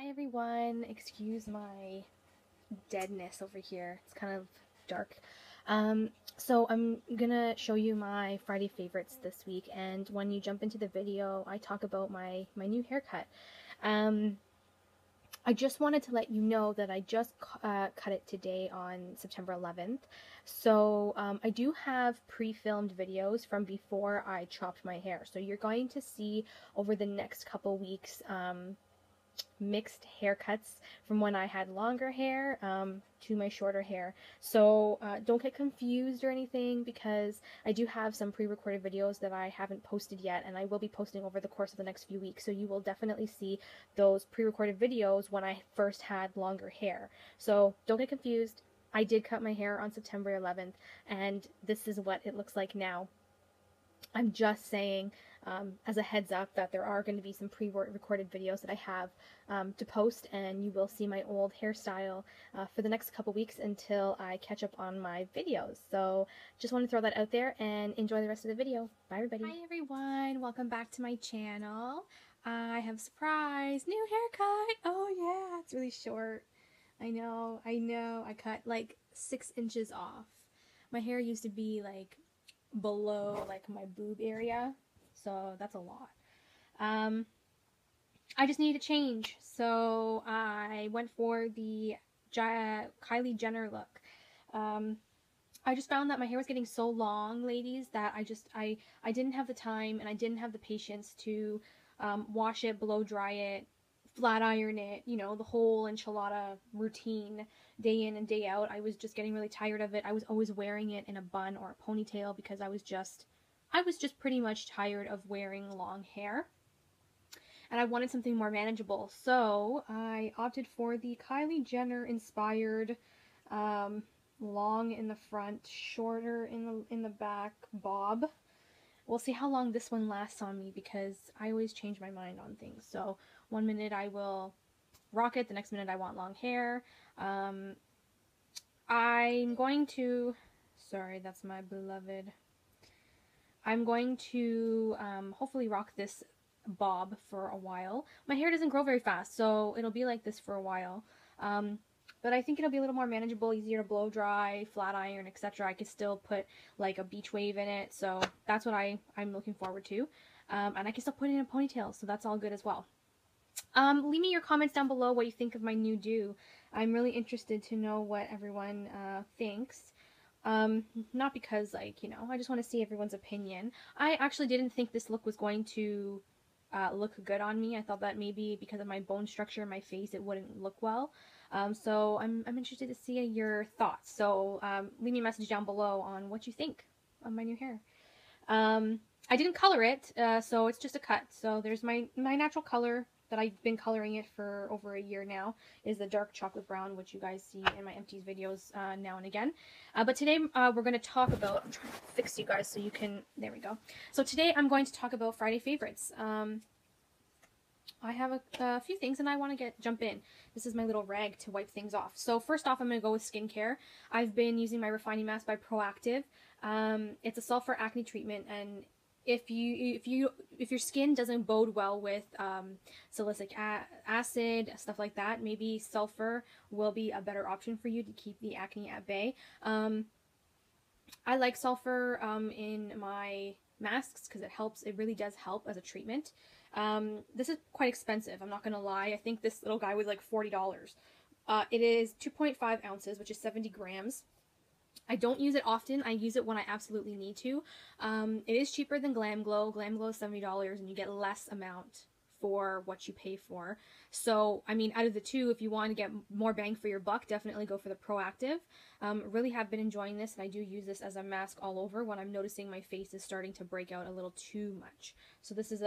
Hi everyone, excuse my deadness over here. It's kind of dark. So I'm gonna show you my Friday favorites this week, and when you jump into the video, I talk about my new haircut. Um, I just wanted to let you know that I just cut it today on September 11th. So I do have pre-filmed videos from before I chopped my hair. So you're going to see over the next couple weeks mixed haircuts from when I had longer hair to my shorter hair. So don't get confused or anything, because I do have some pre-recorded videos that I haven't posted yet, and I will be posting over the course of the next few weeks. So you will definitely see those pre-recorded videos when I first had longer hair. So don't get confused. I did cut my hair on September 11th, and this is what it looks like now. I'm just saying as a heads up that there are going to be some pre-recorded videos that I have to post, and you will see my old hairstyle for the next couple weeks until I catch up on my videos. So just want to throw that out there and enjoy the rest of the video. Bye everybody. Hi everyone, welcome back to my channel. I have a surprise, new haircut. Oh yeah, it's really short. I know, I cut like 6 inches off. My hair used to be like below like my boob area, so that's a lot. I just needed a change, so I went for the Kylie Jenner look. I just found that my hair was getting so long, ladies, that I didn't have the time and I didn't have the patience to wash it, blow dry it, flat iron it, you know, the whole enchilada routine day in and day out. I was just getting really tired of it. I was always wearing it in a bun or a ponytail because I was just pretty much tired of wearing long hair. And I wanted something more manageable. So I opted for the Kylie Jenner inspired long in the front, shorter in the back bob. We'll see how long this one lasts on me, because I always change my mind on things. So one minute I will rock it, the next minute I want long hair. I'm going to, sorry, that's my beloved. I'm going to hopefully rock this bob for a while. My hair doesn't grow very fast, so it'll be like this for a while. But I think it'll be a little more manageable, easier to blow dry, flat iron, etc. I could still put like a beach wave in it, so that's what I'm looking forward to. And I can still put it in a ponytail, so that's all good as well. Leave me your comments down below what you think of my new do. I'm really interested to know what everyone thinks. Not because, like, you know, I just want to see everyone's opinion. I actually didn't think this look was going to look good on me. I thought that maybe because of my bone structure in my face, it wouldn't look well. So I'm interested to see your thoughts. So leave me a message down below on what you think of my new hair. I didn't color it, so it's just a cut. So there's my natural color that I've been coloring it for over a year now, is the dark chocolate brown, which you guys see in my empties videos now and again. But today we're going to talk about, I'm trying to fix you guys so you can, there we go. So today I'm going to talk about Friday favorites. I have a few things and I want to jump in. This is my little rag to wipe things off. So first off, I'm going to go with skincare. I've been using my Refining Mask by Proactive. It's a sulfur acne treatment, and if your skin doesn't bode well with salicylic acid, stuff like that, maybe sulfur will be a better option for you to keep the acne at bay. I like sulfur in my masks because it helps. It really does help as a treatment. This is quite expensive, I'm not gonna lie. I think this little guy was like $40. It is 2.5 ounces, which is 70 grams. I don't use it often. I use it when I absolutely need to. It is cheaper than Glam Glow. Glam Glow is $70 and you get less amount for what you pay for. So, I mean, out of the two, if you want to get more bang for your buck, definitely go for the Proactive. Really have been enjoying this, and I do use this as a mask all over when I'm noticing my face is starting to break out a little too much. So this is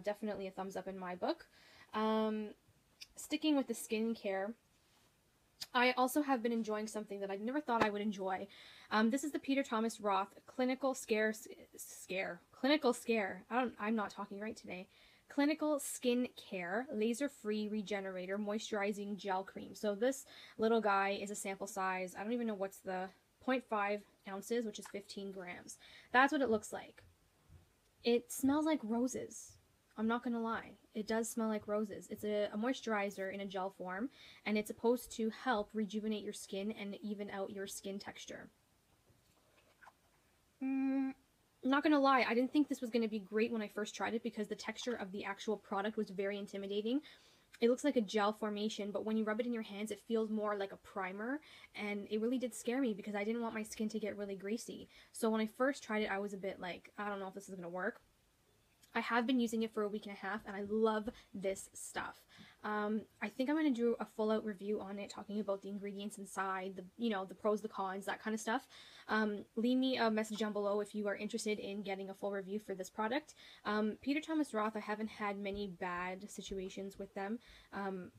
definitely a thumbs up in my book. Sticking with the skincare, I also have been enjoying something that I never thought I would enjoy. This is the Peter Thomas Roth Clinical Scare. I'm not talking right today. Clinical Skin Care Laser-Free Regenerator Moisturizing Gel Cream. So this little guy is a sample size. I don't even know what's the 0.5 ounces, which is 15 grams. That's what it looks like. It smells like roses. I'm not gonna lie. it does smell like roses. It's a moisturizer in a gel form, and it's supposed to help rejuvenate your skin and even out your skin texture. Not gonna lie, I didn't think this was gonna be great when I first tried it because the texture of the actual product was very intimidating. It looks like a gel formation, but when you rub it in your hands, it feels more like a primer, and it really did scare me because I didn't want my skin to get really greasy. So when I first tried it, I was a bit like, I don't know if this is gonna work. I have been using it for a week and a half, and I love this stuff. I think I'm going to do a full out review on it, talking about the ingredients inside, the pros, the cons, that kind of stuff. Leave me a message down below if you are interested in getting a full review for this product. Peter Thomas Roth, I haven't had many bad situations with them,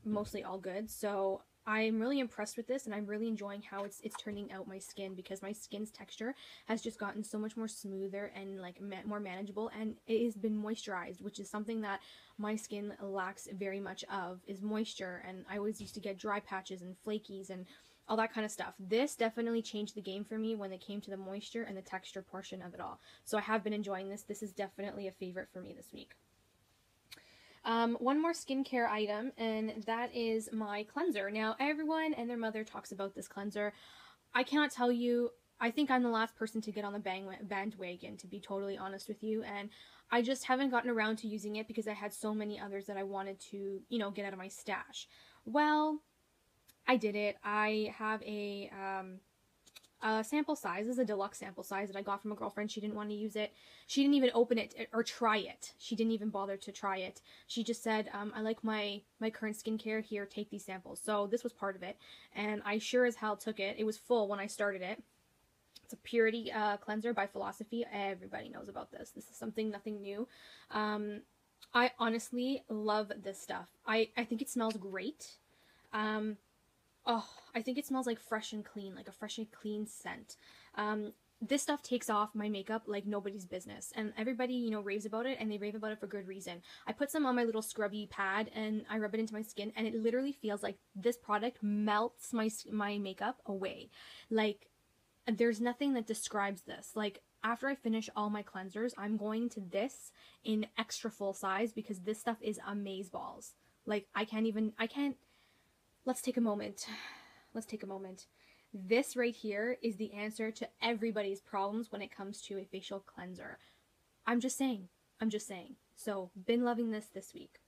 mostly all good. So I'm really impressed with this, and I'm really enjoying how it's turning out my skin, because my skin's texture has just gotten so much more smoother and like more manageable, and it has been moisturized, which is something that my skin lacks very much of, is moisture. And I always used to get dry patches and flakies and all that kind of stuff. This definitely changed the game for me when it came to the moisture and the texture portion of it all. So I have been enjoying this. This is definitely a favorite for me this week. One more skincare item, and that is my cleanser. Now, everyone and their mother talks about this cleanser. I cannot tell you, I think I'm the last person to get on the bandwagon, to be totally honest with you, and I just haven't gotten around to using it because I had so many others that I wanted to, get out of my stash. Well, I did it. I have a sample size. This is a deluxe sample size that I got from a girlfriend. She didn't want to use it. She didn't even open it or try it. She didn't even bother to try it. She just said, I like my current skincare. Here, take these samples. So this was part of it, and I sure as hell took it. It was full when I started it. It's a Purity cleanser by Philosophy. Everybody knows about this. This is nothing new. I honestly love this stuff. I think it smells great. Oh, I think it smells like fresh and clean, like a fresh and clean scent. This stuff takes off my makeup like nobody's business, and everybody, raves about it, and they rave about it for good reason. I put some on my little scrubby pad, and I rub it into my skin, and it literally feels like this product melts my makeup away. Like, there's nothing that describes this. Like, after I finish all my cleansers, I'm going to this in extra full size because this stuff is amazeballs. Like, I can't. Let's take a moment. Let's take a moment. This right here is the answer to everybody's problems when it comes to a facial cleanser. I'm just saying. I'm just saying. So, been loving this week.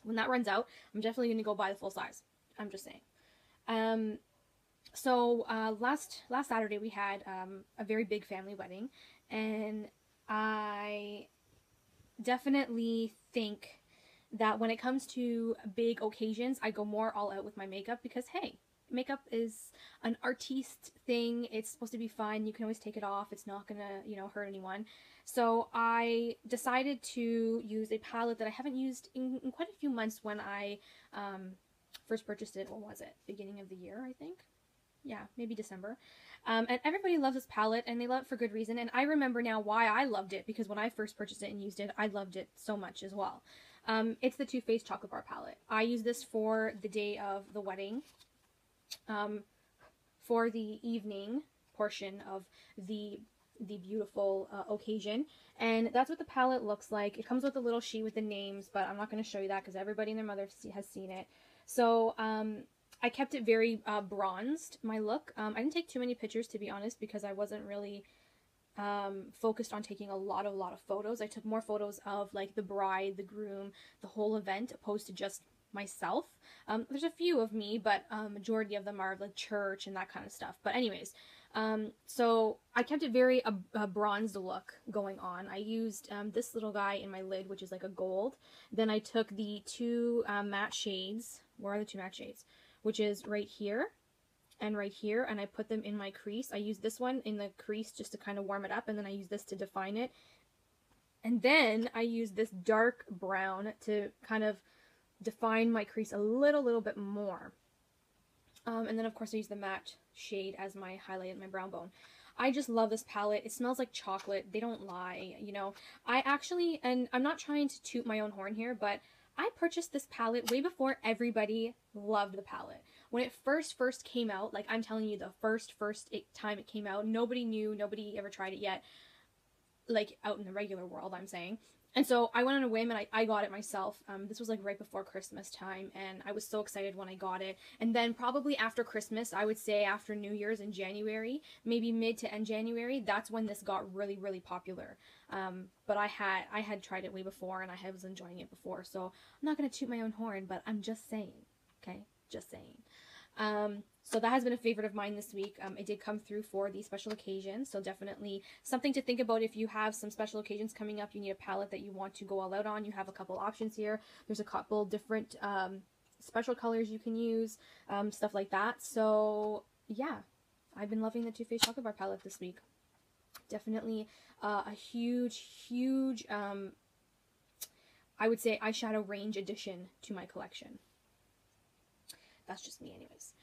When that runs out, I'm definitely going to go buy the full size. I'm just saying. So, last Saturday we had a very big family wedding, and I definitely think that when it comes to big occasions, I go more all out with my makeup because, hey, makeup is an artiste thing. It's supposed to be fun. You can always take it off. It's not gonna, hurt anyone. So I decided to use a palette that I haven't used in quite a few months when I first purchased it. What was it? Beginning of the year, I think. Yeah, maybe December. And everybody loves this palette, and they love it for good reason. And I remember now why I loved it, because when I first purchased it and used it, I loved it so much as well. It's the Too Faced Chocolate Bar palette. I use this for the day of the wedding, for the evening portion of the beautiful occasion, and that's what the palette looks like. It comes with a little sheet with the names, but I'm not going to show you that because everybody and their mother has seen it. So I kept it very bronzed, my look. I didn't take too many pictures, to be honest, because I wasn't really focused on taking a lot of photos. I took more photos of like the bride, the groom, the whole event, opposed to just myself. There's a few of me, but majority of them are like church and that kind of stuff. But anyways, so I kept it very a bronzed look going on. I used this little guy in my lid, which is like a gold. Then I took the two matte shades. Where are the two matte shades? Which is right here and right here, and I put them in my crease. I use this one in the crease just to kind of warm it up, and then I use this to define it. And then I use this dark brown to kind of define my crease a little bit more. And then of course I use the matte shade as my highlight and my brown bone. I just love this palette. It smells like chocolate. They don't lie, I actually, and I'm not trying to toot my own horn here, but I purchased this palette way before everybody loved the palette. When it first came out, like I'm telling you, the first time it came out, nobody knew, nobody ever tried it yet, like out in the regular world, I'm saying. And so I went on a whim and I got it myself. This was like right before Christmas time, and I was so excited when I got it. And then probably after Christmas, I would say after New Year's in January, maybe mid to end January, that's when this got really, really popular. But I had tried it way before, and I was enjoying it before. So I'm not gonna toot my own horn, but I'm just saying, okay, just saying. So that has been a favorite of mine this week. It did come through for the special occasion, so definitely something to think about if you have some special occasions coming up. You need a palette that you want to go all out on. You have a couple options here. There's a couple different special colors you can use, stuff like that. So yeah, I've been loving the Too Faced Chocolate Bar palette this week. Definitely a huge, I would say, eyeshadow range addition to my collection. That's just me anyways.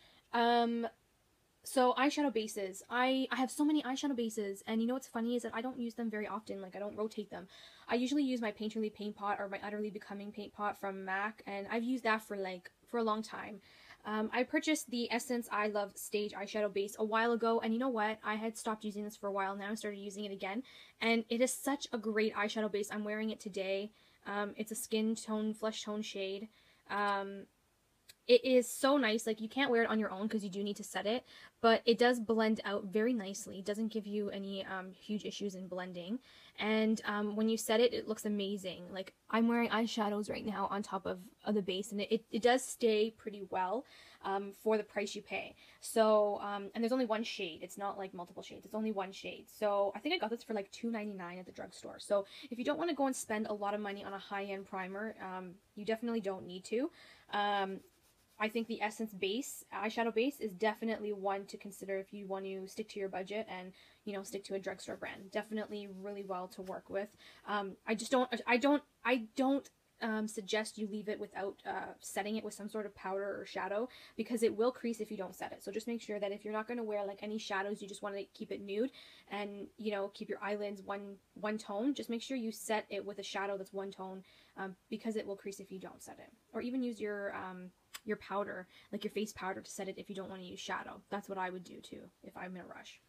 So eyeshadow bases. I have so many eyeshadow bases, and you know what's funny is that I don't use them very often. Like, I don't rotate them. I usually use my Painterly Paint Pot or my Utterly Becoming Paint Pot from MAC, and I've used that for a long time. I purchased the Essence I Love Stage eyeshadow base a while ago, and you know what? I had stopped using this for a while. Now I started using it again, and it is such a great eyeshadow base. I'm wearing it today. It's a skin tone, flesh tone shade. It is so nice. Like, you can't wear it on your own because you do need to set it, but it does blend out very nicely. It doesn't give you any huge issues in blending. And when you set it, it looks amazing. Like, I'm wearing eyeshadows right now on top of the base, and it does stay pretty well for the price you pay. So, and there's only one shade. It's not like multiple shades. It's only one shade. So I think I got this for like $2.99 at the drugstore. So if you don't want to go and spend a lot of money on a high-end primer, you definitely don't need to. I think the Essence base, eyeshadow base, is definitely one to consider if you want to stick to your budget and, you know, stick to a drugstore brand. Definitely really well to work with. I don't suggest you leave it without setting it with some sort of powder or shadow, because it will crease if you don't set it. So just make sure that if you're not going to wear like any shadows, you just want to keep it nude and, you know, keep your eyelids one tone, just make sure you set it with a shadow that's one tone, because it will crease if you don't set it. Or even use your powder, like your face powder, to set it if you don't want to use shadow. That's what I would do too if I'm in a rush.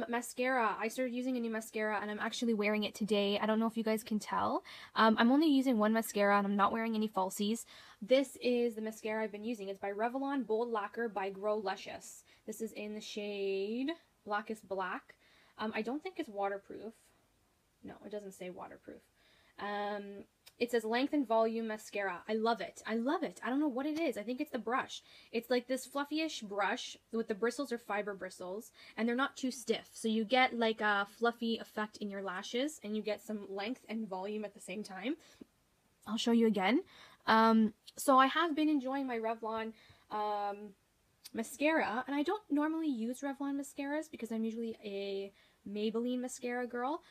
Mascara. I started using a new mascara, and I'm actually wearing it today. I don't know if you guys can tell. I'm only using one mascara, and I'm not wearing any falsies. This is the mascara I've been using. It's by Revlon Bold Lacquer by Grow Luscious. This is in the shade Blackest Black. I don't think it's waterproof. No, it doesn't say waterproof. It says Length and Volume Mascara. I love it. I love it. I don't know what it is. I think it's the brush. It's like this fluffy-ish brush with the bristles are fiber bristles, and they're not too stiff. So you get like a fluffy effect in your lashes, and you get some length and volume at the same time. I'll show you again. So I have been enjoying my Revlon mascara, and I don't normally use Revlon mascaras because I'm usually a Maybelline mascara girl.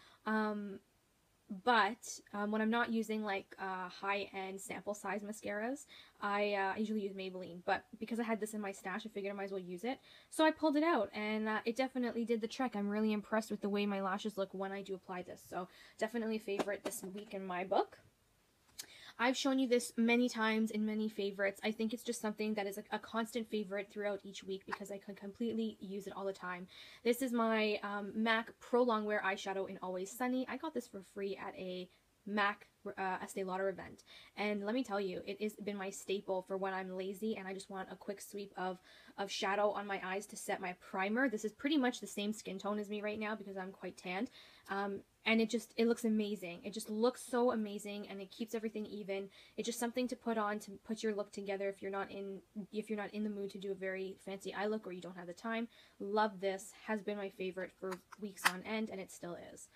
But when I'm not using like high-end sample size mascaras, I usually use Maybelline. But because I had this in my stash, I figured I might as well use it. So I pulled it out, and it definitely did the trick. I'm really impressed with the way my lashes look when I do apply this. So definitely a favorite this week in my book. I've shown you this many times in many favorites. I think it's just something that is a constant favorite throughout each week because I can completely use it all the time. This is my MAC Pro Longwear eyeshadow in Always Sunny. I got this for free at a MAC Estee Lauder event, and let me tell you, it has been my staple for when I'm lazy and I just want a quick sweep of shadow on my eyes to set my primer. This is pretty much the same skin tone as me right now because I'm quite tanned, and it looks amazing. It just looks so amazing, and it keeps everything even. It's just something to put on to put your look together if you're not in the mood to do a very fancy eye look or you don't have the time. Love this. Has been my favorite for weeks on end, and it still is.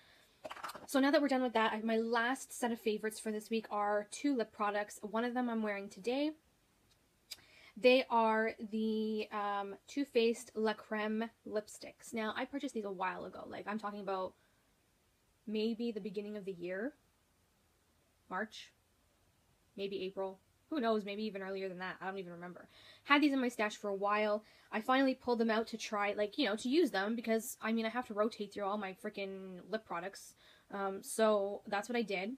So now that we're done with that, my last set of favorites for this week are two lip products. One of them I'm wearing today. They are the Too Faced La Creme lipsticks. Now, I purchased these a while ago. Like, I'm talking about maybe the beginning of the year. March. Maybe April. Who knows? Maybe even earlier than that. I don't even remember. Had these in my stash for a while. I finally pulled them out to try, like, you know, to use them because, I mean, I have to rotate through all my freaking lip products. So that's what I did.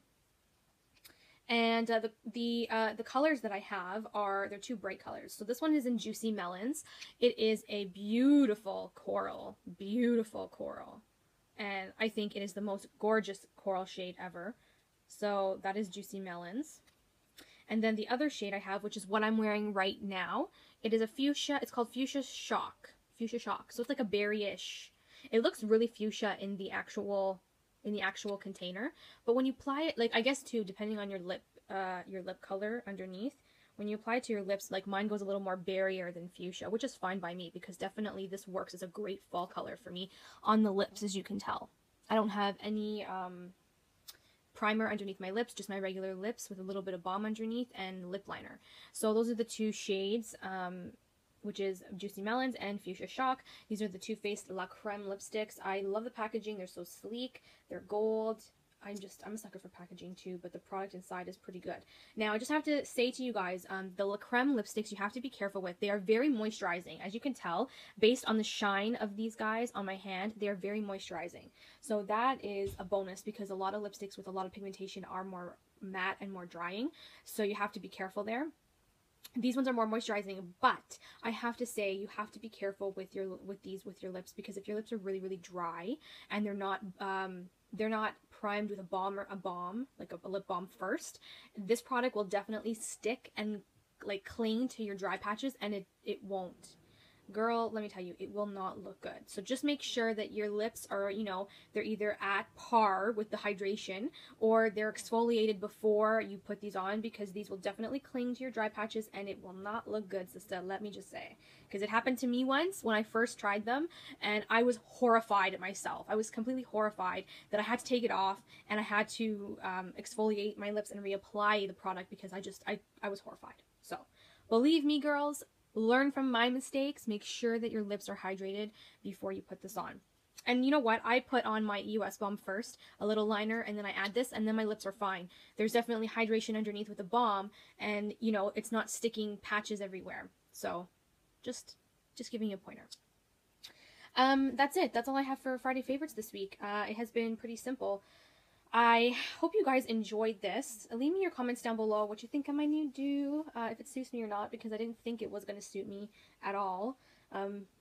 And the colors that I have they're two bright colors. So this one is in Juicy Melons. It is a beautiful coral. Beautiful coral. and I think it is the most gorgeous coral shade ever. So that is Juicy Melons. And then the other shade I have, which is what I'm wearing right now, it is a fuchsia. It's called Fuchsia Shock. Fuchsia Shock. So it's like a berryish. It looks really fuchsia in the actual container, but when you apply it, like I guess too, depending on your lip color underneath, when you apply it to your lips, like mine goes a little more berryer than fuchsia, which is fine by me because definitely this works as a great fall color for me on the lips, as you can tell. I don't have any primer underneath my lips, just my regular lips with a little bit of balm underneath and lip liner. So those are the two shades, which is Juicy Melons and Fuchsia Shock. These are the Too Faced La Creme lipsticks. I love the packaging. They're so sleek. They're gold. I'm a sucker for packaging too, but the product inside is pretty good. Now, I just have to say to you guys, the La Creme lipsticks you have to be careful with. They are very moisturizing. As you can tell, based on the shine of these guys on my hand, they are very moisturizing. So that is a bonus because a lot of lipsticks with a lot of pigmentation are more matte and more drying. So you have to be careful there. These ones are more moisturizing, but I have to say you have to be careful with your lips because if your lips are really, really dry and they're not primed with a balm like a lip balm first, this product will definitely stick and like cling to your dry patches, and it won't. Girl, let me tell you, it will not look good. So just make sure that your lips are, you know, they're either at par with the hydration or they're exfoliated before you put these on, because these will definitely cling to your dry patches and it will not look good, sister. Let me just say. Because it happened to me once when I first tried them and I was horrified at myself. I was completely horrified that I had to take it off and I had to exfoliate my lips and reapply the product because I was horrified. So believe me, girls, learn from my mistakes. Make sure that your lips are hydrated before you put this on. And you know what? I put on my EOS balm first, a little liner, and then I add this, and then my lips are fine. There's definitely hydration underneath with the balm, and you know, it's not sticking patches everywhere. So just giving you a pointer. That's it. That's all I have for Friday favorites this week. It has been pretty simple. I hope you guys enjoyed this. Leave me your comments down below what you think of my new do, if it suits me or not, because I didn't think it was going to suit me at all,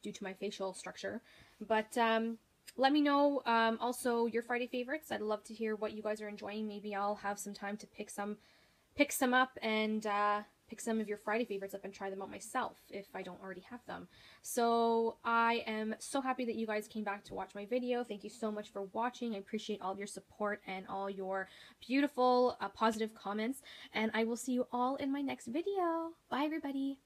due to my facial structure. But let me know also your Friday favorites. I'd love to hear what you guys are enjoying. Maybe I'll have some time to pick some up and pick some of your Friday favorites up and try them out myself if I don't already have them. So I am so happy that you guys came back to watch my video. Thank you so much for watching. I appreciate all of your support and all your beautiful positive comments, and I will see you all in my next video. Bye everybody.